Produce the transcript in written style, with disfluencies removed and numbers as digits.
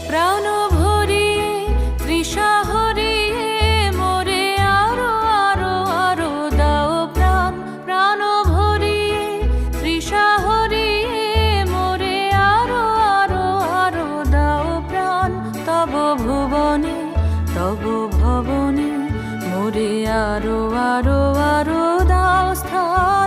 প্রাণ ভরিয়ে তৃষা হরিয়ে মোরে আরো আরো আরো দাও প্রাণ। প্রাণ ভরিয়ে তৃষা হরিয়ে মোরে আরো আরো আরো দাও প্রাণ। তব ভুবনে তব ভবনে মোরে আরো আরো আরো দাও স্থান।